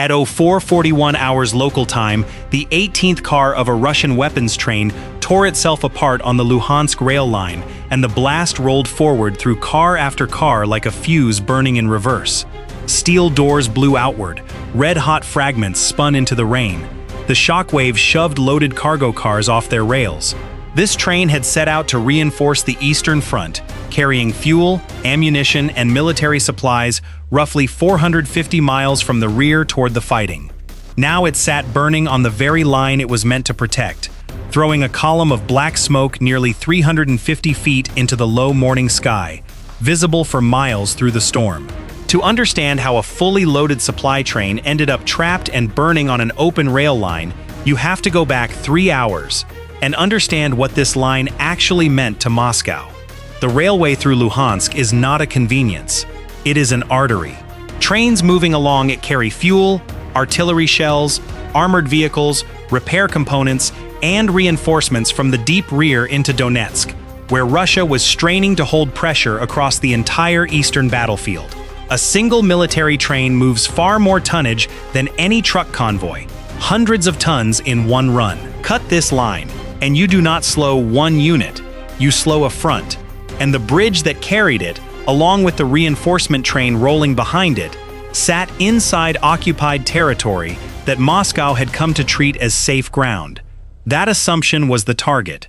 At 04:41 hours local time, the 18th car of a Russian weapons train tore itself apart on the Luhansk rail line, and the blast rolled forward through car after car like a fuse burning in reverse. Steel doors blew outward, red-hot fragments spun into the rain. The shockwave shoved loaded cargo cars off their rails. This train had set out to reinforce the Eastern Front, carrying fuel, ammunition, and military supplies roughly 450 miles from the rear toward the fighting. Now it sat burning on the very line it was meant to protect, throwing a column of black smoke nearly 350 feet into the low morning sky, visible for miles through the storm. To understand how a fully loaded supply train ended up trapped and burning on an open rail line, you have to go back 3 hours and understand what this line actually meant to Moscow. The railway through Luhansk is not a convenience. It is an artery. Trains moving along it carry fuel, artillery shells, armored vehicles, repair components, and reinforcements from the deep rear into Donetsk, where Russia was straining to hold pressure across the entire eastern battlefield. A single military train moves far more tonnage than any truck convoy, hundreds of tons in one run. Cut this line, and you do not slow one unit, you slow a front. And the bridge that carried it, along with the reinforcement train rolling behind it, sat inside occupied territory that Moscow had come to treat as safe ground. That assumption was the target.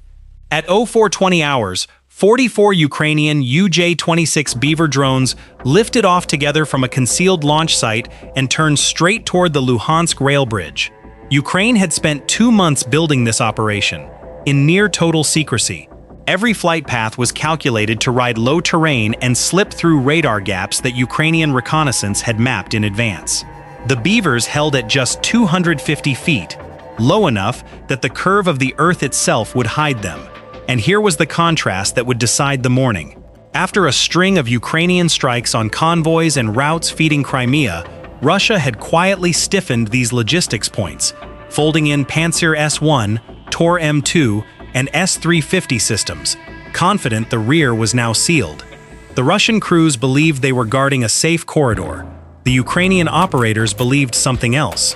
At 04:20 hours, 44 Ukrainian UJ-26 Beaver drones lifted off together from a concealed launch site and turned straight toward the Luhansk rail bridge. Ukraine had spent 2 months building this operation, in near total secrecy. Every flight path was calculated to ride low terrain and slip through radar gaps that Ukrainian reconnaissance had mapped in advance. The Beavers held at just 250 feet, low enough that the curve of the Earth itself would hide them. And here was the contrast that would decide the morning. After a string of Ukrainian strikes on convoys and routes feeding Crimea, Russia had quietly stiffened these logistics points, folding in Panzer S-1, Tor M2, and S-350 systems, confident the rear was now sealed. The Russian crews believed they were guarding a safe corridor. The Ukrainian operators believed something else.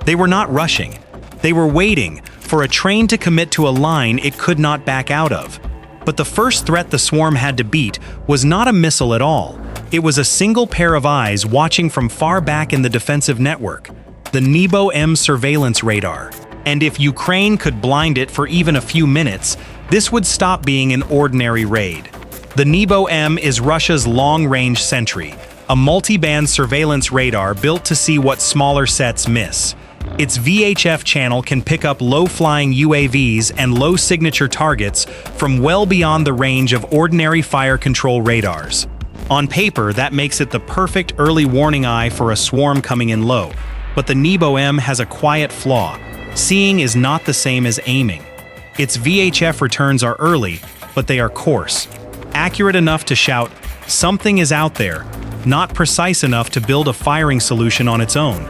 They were not rushing. They were waiting for a train to commit to a line it could not back out of. But the first threat the swarm had to beat was not a missile at all. It was a single pair of eyes watching from far back in the defensive network, the Nebo-M surveillance radar. And if Ukraine could blind it for even a few minutes, this would stop being an ordinary raid. The Nebo-M is Russia's long-range sentry, a multi-band surveillance radar built to see what smaller sets miss. Its VHF channel can pick up low-flying UAVs and low-signature targets from well beyond the range of ordinary fire control radars. On paper, that makes it the perfect early warning eye for a swarm coming in low. But the Nebo-M has a quiet flaw. Seeing is not the same as aiming. Its VHF returns are early, but they are coarse. Accurate enough to shout, "Something is out there," not precise enough to build a firing solution on its own.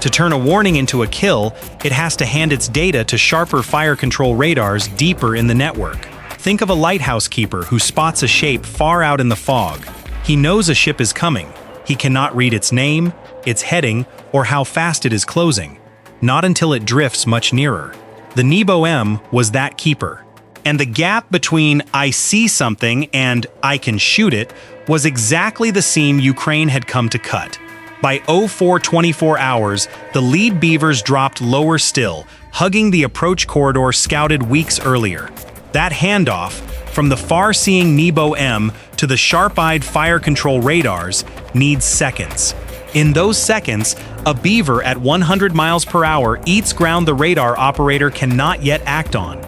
To turn a warning into a kill, it has to hand its data to sharper fire control radars deeper in the network. Think of a lighthouse keeper who spots a shape far out in the fog. He knows a ship is coming. He cannot read its name, its heading, or how fast it is closing. Not until it drifts much nearer. The Nebo-M was that keeper. And the gap between "I see something" and "I can shoot it" was exactly the seam Ukraine had come to cut. By 04:24 hours, the lead Beavers dropped lower still, hugging the approach corridor scouted weeks earlier. That handoff, from the far-seeing Nebo-M to the sharp-eyed fire control radars, needs seconds. In those seconds, a Beaver at 100 miles per hour eats ground the radar operator cannot yet act on.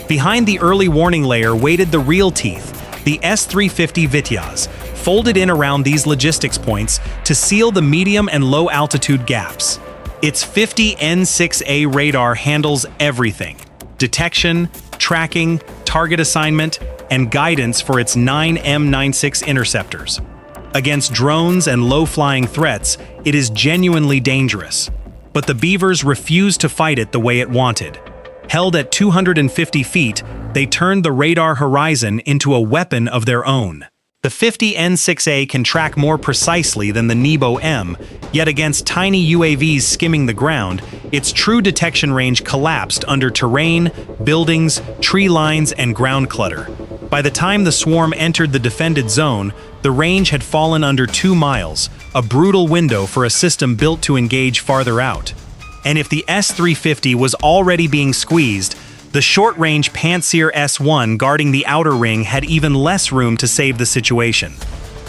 Behind the early warning layer waited the real teeth, the S-350 Vityaz, folded in around these logistics points to seal the medium and low altitude gaps. Its 50 N6A radar handles everything: detection, tracking, target assignment, and guidance for its 9 M96 interceptors. Against drones and low-flying threats, it is genuinely dangerous. But the Beavers refused to fight it the way it wanted. Held at 250 feet, they turned the radar horizon into a weapon of their own. The 50N6A can track more precisely than the Nebo-M, yet against tiny UAVs skimming the ground, its true detection range collapsed under terrain, buildings, tree lines, and ground clutter. By the time the swarm entered the defended zone, the range had fallen under 2 miles, a brutal window for a system built to engage farther out. And if the S-350 was already being squeezed, the short-range Pantsir S-1 guarding the outer ring had even less room to save the situation.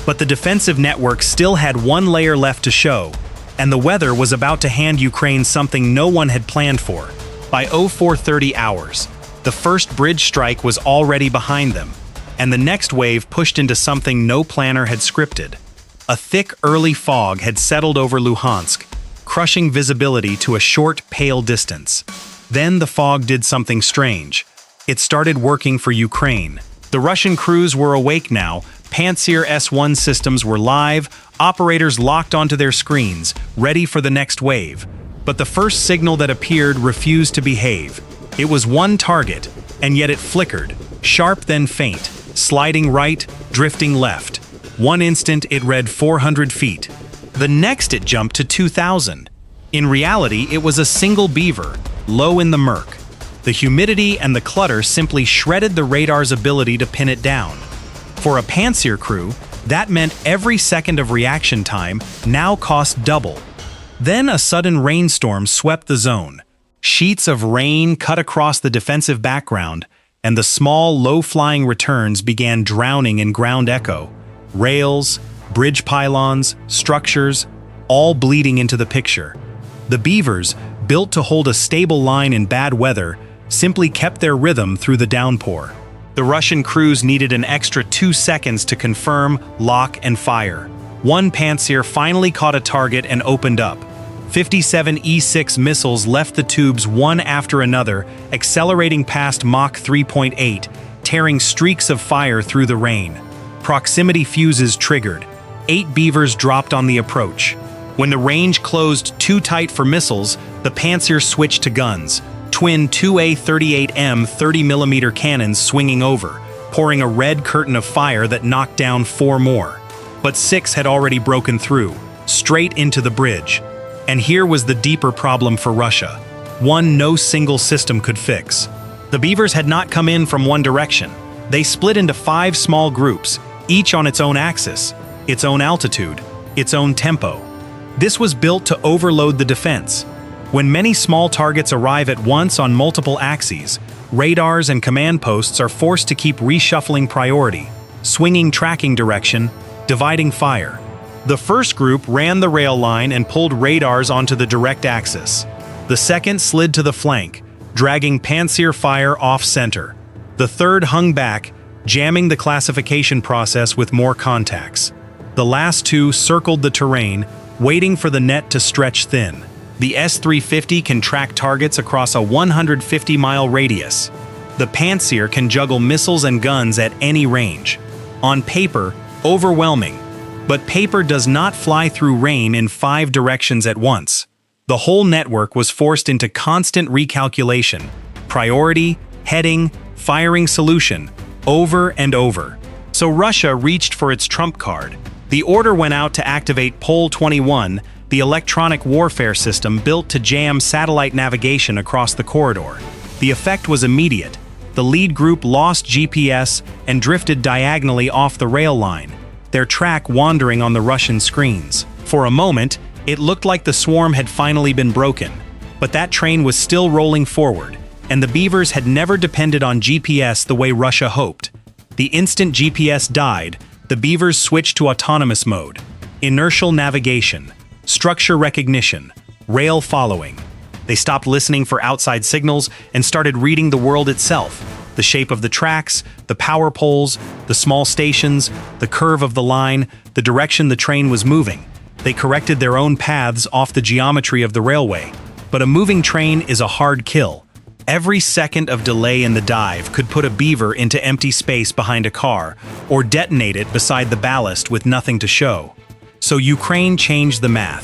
But the defensive network still had one layer left to show, and the weather was about to hand Ukraine something no one had planned for. By 0430 hours, the first bridge strike was already behind them, and the next wave pushed into something no planner had scripted. A thick, early fog had settled over Luhansk, crushing visibility to a short, pale distance. Then the fog did something strange. It started working for Ukraine. The Russian crews were awake now. Pantsir S-1 systems were live, operators locked onto their screens, ready for the next wave. But the first signal that appeared refused to behave. It was one target, and yet it flickered, sharp then faint, sliding right, drifting left. One instant it read 400 feet. The next it jumped to 2,000. In reality, it was a single Beaver, low in the murk. The humidity and the clutter simply shredded the radar's ability to pin it down. For a Pantsir crew, that meant every second of reaction time now cost double. Then a sudden rainstorm swept the zone. Sheets of rain cut across the defensive background, and the small, low-flying returns began drowning in ground echo. Rails, bridge pylons, structures, all bleeding into the picture. The Beavers, built to hold a stable line in bad weather, simply kept their rhythm through the downpour. The Russian crews needed an extra 2 seconds to confirm, lock, and fire. One Pantsir finally caught a target and opened up. 57 E-6 missiles left the tubes one after another, accelerating past Mach 3.8, tearing streaks of fire through the rain. Proximity fuses triggered. 8 Beavers dropped on the approach. When the range closed too tight for missiles, the Pantsir switched to guns, twin 2A38M 30mm cannons swinging over, pouring a red curtain of fire that knocked down 4 more. But 6 had already broken through, straight into the bridge. And here was the deeper problem for Russia, one no single system could fix. The Beavers had not come in from one direction. They split into 5 small groups, each on its own axis, its own altitude, its own tempo. This was built to overload the defense. When many small targets arrive at once on multiple axes, radars and command posts are forced to keep reshuffling priority, swinging tracking direction, dividing fire. The first group ran the rail line and pulled radars onto the direct axis. The second slid to the flank, dragging Pantsir fire off-center. The third hung back, jamming the classification process with more contacts. The last 2 circled the terrain, waiting for the net to stretch thin. The S-350 can track targets across a 150-mile radius. The Pantsir can juggle missiles and guns at any range. On paper, overwhelming. But paper does not fly through rain in 5 directions at once. The whole network was forced into constant recalculation. Priority, heading, firing solution, over and over. So Russia reached for its trump card. The order went out to activate Pole 21, the electronic warfare system built to jam satellite navigation across the corridor. The effect was immediate. The lead group lost GPS and drifted diagonally off the rail line, their track wandering on the Russian screens. For a moment, it looked like the swarm had finally been broken, but that train was still rolling forward, and the Beavers had never depended on GPS the way Russia hoped. The instant GPS died, the Beavers switched to autonomous mode, inertial navigation, structure recognition, rail following. They stopped listening for outside signals and started reading the world itself, the shape of the tracks, the power poles, the small stations, the curve of the line, the direction the train was moving. They corrected their own paths off the geometry of the railway. But a moving train is a hard kill. Every second of delay in the dive could put a Beaver into empty space behind a car, or detonate it beside the ballast with nothing to show. So Ukraine changed the math.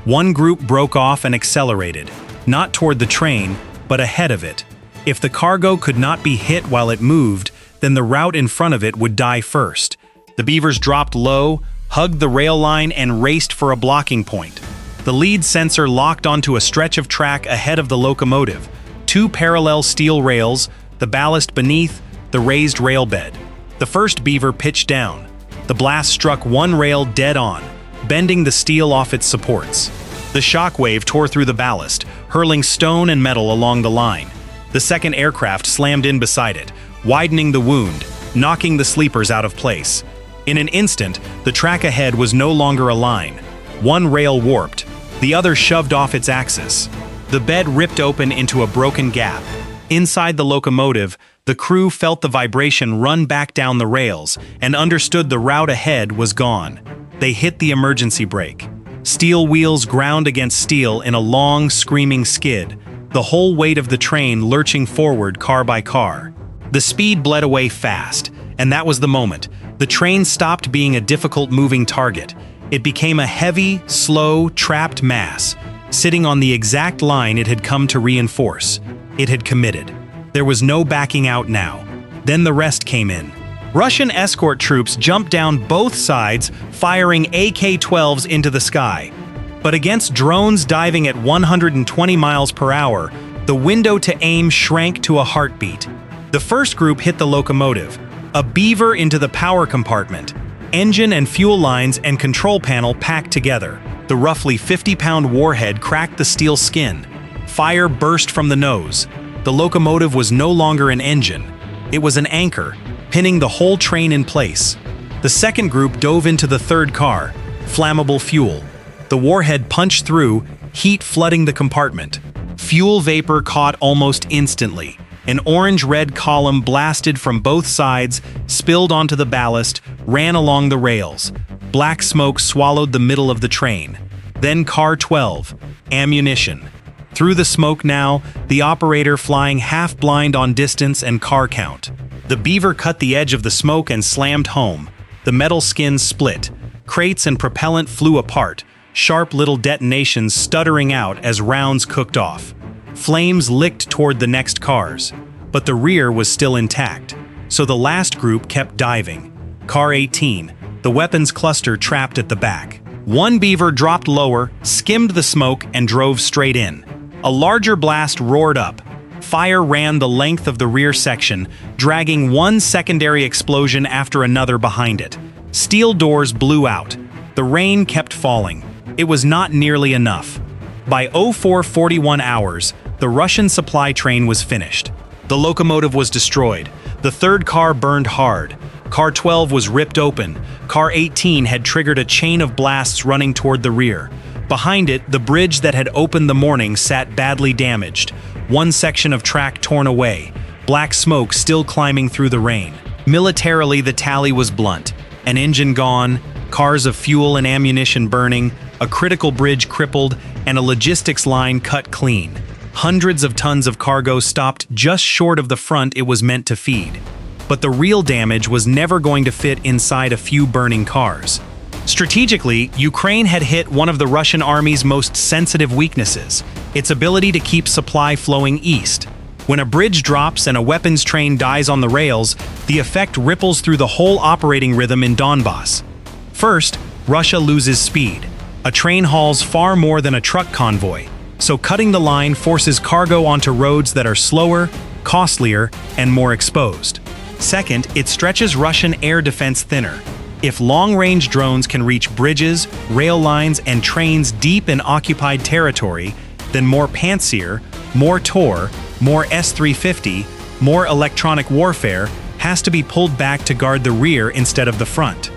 One group broke off and accelerated, not toward the train, but ahead of it. If the cargo could not be hit while it moved, then the route in front of it would die first. The Beavers dropped low, hugged the rail line, and raced for a blocking point. The lead sensor locked onto a stretch of track ahead of the locomotive, two parallel steel rails, the ballast beneath, the raised rail bed. The first Beaver pitched down. The blast struck one rail dead on, bending the steel off its supports. The shockwave tore through the ballast, hurling stone and metal along the line. The second aircraft slammed in beside it, widening the wound, knocking the sleepers out of place. In an instant, the track ahead was no longer a line. One rail warped, the other shoved off its axis. The bed ripped open into a broken gap. Inside the locomotive, the crew felt the vibration run back down the rails and understood the route ahead was gone. They hit the emergency brake. Steel wheels ground against steel in a long, screaming skid, the whole weight of the train lurching forward car by car. The speed bled away fast, and that was the moment. The train stopped being a difficult moving target. It became a heavy, slow, trapped mass, sitting on the exact line it had come to reinforce. It had committed. There was no backing out now. Then the rest came in. Russian escort troops jumped down both sides, firing AK-12s into the sky. But against drones diving at 120 miles per hour, the window to aim shrank to a heartbeat. The first group hit the locomotive, a Beaver into the power compartment. Engine and fuel lines and control panel packed together. The roughly 50-pound warhead cracked the steel skin. Fire burst from the nose. The locomotive was no longer an engine. It was an anchor, pinning the whole train in place. The second group dove into the third car, flammable fuel. The warhead punched through, heat flooding the compartment. Fuel vapor caught almost instantly. An orange-red column blasted from both sides, spilled onto the ballast, ran along the rails. Black smoke swallowed the middle of the train. Then Car 12, ammunition. Through the smoke now, the operator flying half-blind on distance and car count. The Beaver cut the edge of the smoke and slammed home. The metal skins split. Crates and propellant flew apart, sharp little detonations stuttering out as rounds cooked off. Flames licked toward the next cars, but the rear was still intact, so the last group kept diving. Car 18, the weapons cluster trapped at the back. One Beaver dropped lower, skimmed the smoke, and drove straight in. A larger blast roared up. Fire ran the length of the rear section, dragging one secondary explosion after another behind it. Steel doors blew out. The rain kept falling. It was not nearly enough. By 04:41 hours, the Russian supply train was finished. The locomotive was destroyed. The third car burned hard. Car 12 was ripped open. Car 18 had triggered a chain of blasts running toward the rear. Behind it, the bridge that had opened the morning sat badly damaged. One section of track torn away, black smoke still climbing through the rain. Militarily, the tally was blunt. An engine gone, cars of fuel and ammunition burning, a critical bridge crippled, and a logistics line cut clean. Hundreds of tons of cargo stopped just short of the front it was meant to feed. But the real damage was never going to fit inside a few burning cars. Strategically, Ukraine had hit one of the Russian army's most sensitive weaknesses, its ability to keep supply flowing east. When a bridge drops and a weapons train dies on the rails, the effect ripples through the whole operating rhythm in Donbass. First, Russia loses speed. A train hauls far more than a truck convoy, so cutting the line forces cargo onto roads that are slower, costlier, and more exposed. Second, it stretches Russian air defense thinner. If long-range drones can reach bridges, rail lines, and trains deep in occupied territory, then more Pantsir, more Tor, more S-350, more electronic warfare has to be pulled back to guard the rear instead of the front.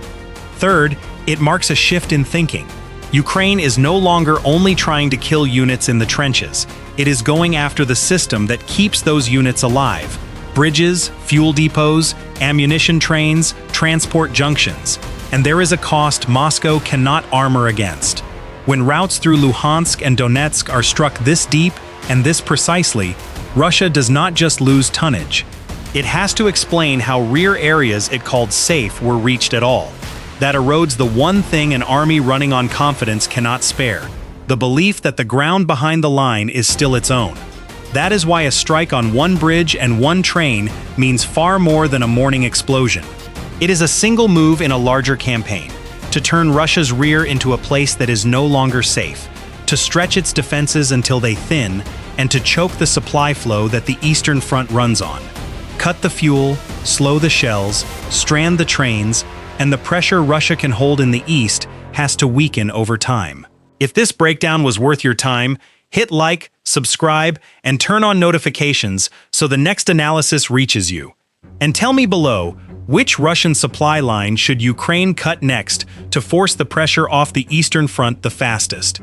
Third, it marks a shift in thinking. Ukraine is no longer only trying to kill units in the trenches. It is going after the system that keeps those units alive. Bridges, fuel depots, ammunition trains, transport junctions. And there is a cost Moscow cannot armor against. When routes through Luhansk and Donetsk are struck this deep and this precisely, Russia does not just lose tonnage. It has to explain how rear areas it called safe were reached at all. That erodes the one thing an army running on confidence cannot spare, the belief that the ground behind the line is still its own. That is why a strike on one bridge and one train means far more than a morning explosion. It is a single move in a larger campaign, to turn Russia's rear into a place that is no longer safe, to stretch its defenses until they thin, and to choke the supply flow that the Eastern Front runs on. Cut the fuel, slow the shells, strand the trains, and the pressure Russia can hold in the east has to weaken over time. If this breakdown was worth your time, hit like, subscribe, and turn on notifications so the next analysis reaches you. And tell me below, which Russian supply line should Ukraine cut next to force the pressure off the Eastern Front the fastest?